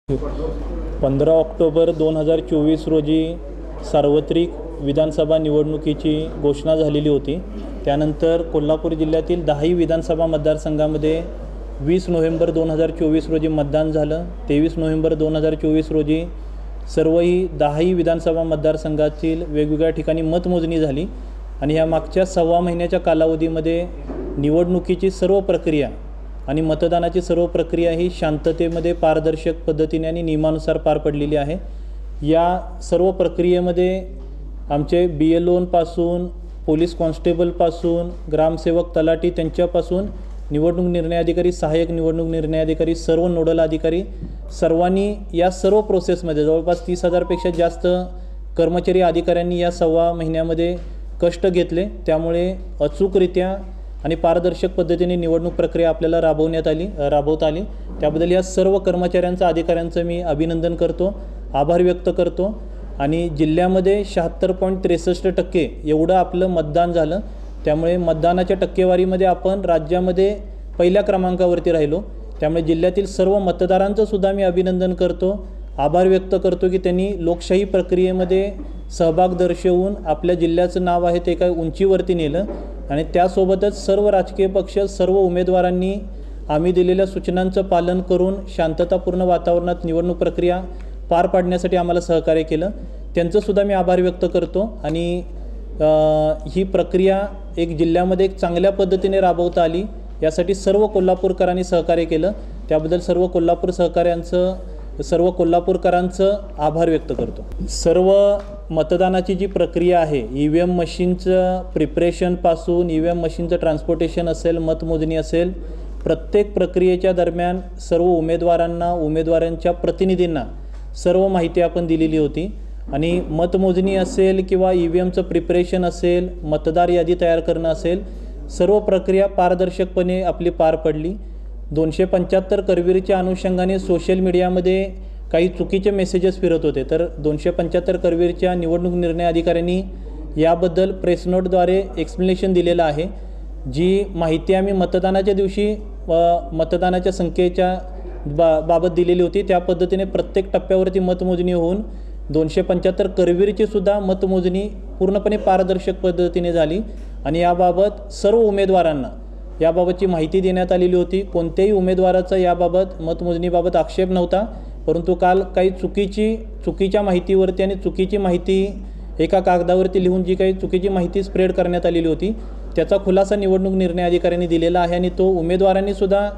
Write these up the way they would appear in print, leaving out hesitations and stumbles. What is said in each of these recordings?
15 October 2024 रोजी सार्वत्रिक विधानसभा निवडणुकीची घोषणा झालेली होती। त्यानंतर कोल्हापूर जिल्ह्यातील 10 विधानसभा मतदारसंघामध्ये 20 नोव्हेंबर 2024 रोजी मतदान झालं। 23 नोव्हेंबर 2024 रोजी सर्वही 10 विधानसभा मतदारसंघातील वेगवेगळ्या ठिकाणी मतमोजणी झाली आणि ह्या मागच्या सव्वा महिन्याच्या कालावधीमध्ये निवडणुकीची सर्व प्रक्रिया आणि मतदानाची सर्व प्रक्रिया ही शांततेमध्ये पारदर्शक पद्धतीने आणि नियमानुसार पार पडलेली आहे। या सर्व प्रक्रियेमध्ये आमचे BLOपासून पोलीस कॉन्स्टेबलपासून ग्रामसेवक तलाठी त्यांच्यापासून निवडणूक निर्णय अधिकारी सहाय्यक निवडणूक निर्णय अधिकारी सर्व नोडल अधिकारी सर्वांनी या सर्व प्रोसेसमध्ये जवळपास 30,000 पेक्षा जास्त कर्मचारी अधिकाऱ्यांनी या सव्वा महिन्यामध्ये कष्ट घेतले। त्यामुळे अचूकरित्या आणि पारदर्शक पद्धतीने निवडणूक प्रक्रिया आपल्याला राबवता आली। त्याबद्दल या सर्व कर्मचाऱ्यांचं अधिकाऱ्यांचं मी अभिनंदन करतो, आभार व्यक्त करतो। आणि जिल्ह्यामध्ये 76.63% एवढं आपलं मतदान झालं। त्यामुळे मतदानाच्या टक्केवारीमध्ये आपण राज्यामध्ये पहिल्या क्रमांकावरती राहिलो। त्यामुळे जिल्ह्यातील सर्व मतदारांचं सुद्धा मी अभिनंदन करतो, आभार व्यक्त करतो की त्यांनी लोकशाही प्रक्रियेमध्ये सहभाग दर्शवून आपल्या जिल्ह्याचं नाव आहे ते काही उंचीवरती नेलं। आणि त्यासोबतच सर्व राजकीय पक्ष सर्व उमेदवारांनी आम्ही दिलेल्या सूचनांचं पालन करून शांततापूर्ण वातावरणात निवडणूक प्रक्रिया पार पाडण्यासाठी आम्हाला सहकार्य केलं, त्यांचं सुद्धा मी आभार व्यक्त करतो। आणि ही प्रक्रिया एक जिल्ह्यामध्ये एक चांगल्या पद्धतीने राबवता आली यासाठी सर्व कोल्हापूरकरांनी सहकार्य केलं, त्याबद्दल सर्व कोल्हापूरकरांचं आभार व्यक्त करतो। सर्व मतदानाची जी प्रक्रिया आहे EVM मशीनचं प्रिपरेशनपासून EVM मशीनचं ट्रान्सपोर्टेशन असेल, मतमोजणी असेल, प्रत्येक प्रक्रियेच्या दरम्यान सर्व उमेदवारांना उमेदवारांच्या प्रतिनिधींना सर्व माहिती आपण दिलेली होती। आणि मतमोजणी असेल किंवा EVMचं प्रिपरेशन असेल, मतदार यादी तयार करणं असेल, सर्व प्रक्रिया पारदर्शकपणे आपली पार पडली। 275 करवीरच्या अनुषंगाने सोशल मीडियामध्ये काही चुकीचे मेसेजेस फिरत होते, तर 275 करवीरच्या निवडणूक निर्णय अधिकाऱ्यांनी याबद्दल प्रेस नोटद्वारे एक्सप्लेनेशन दिलेलं आहे। जी माहिती आम्ही मतदानाच्या दिवशी मतदानाच्या संख्येच्या बाबत दिलेली होती त्या पद्धतीने प्रत्येक टप्प्यावरती मतमोजणी होऊन 275 करवीरची सुद्धा मतमोजणी पूर्णपणे पारदर्शक पद्धतीने झाली। आणि याबाबत सर्व उमेदवारांना याबाबतची माहिती देण्यात आलेली होती। कोणत्याही उमेदवाराचा याबाबत मतमोजणीबाबत आक्षेप नव्हता, परंतु काल काही चुकीच्या माहितीवरती आणि चुकीची माहिती एका कागदावरती लिहून जी काही चुकीची माहिती स्प्रेड करण्यात आलेली होती त्याचा खुलासा निवडणूक निर्णय अधिकाऱ्यांनी दिलेला आहे। आणि तो उमेदवारांनी सुद्धा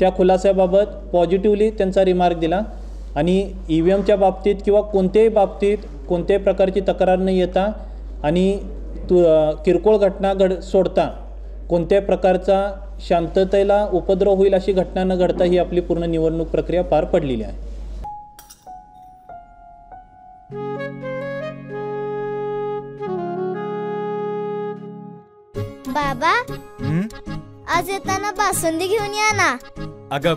त्या खुलासाबाबत पॉझिटिव्हली त्यांचा रिमार्क दिला। आणि EVMच्या बाबतीत किंवा कोणत्याही बाबतीत कोणत्याही प्रकारची तक्रार न येता आणि किरकोळ घटना सोडता कोणत्याही प्रकारचा शांततेला उपद्रव होईल अशी घटना न घडता ही आपली पूर्ण निवडणूक प्रक्रिया पार पडलेली आहे। बाबा, आज येताना बासुंदी घेऊन या ना। अगं,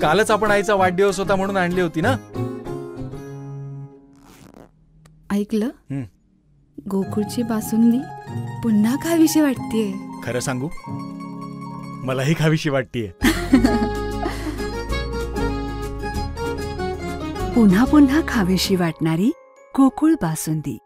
कालच आपण आईचा वाढदिवस होता म्हणून आणली होती ना। ऐकलं, गोकुळची बासुंदी पुन्हा खावीशी वाटतेय। खरं सांगू, मलाही खावीशी वाटतेय। पुन्हा पुन्हा खावीशी वाटणारी गोकुळ बासुंदी।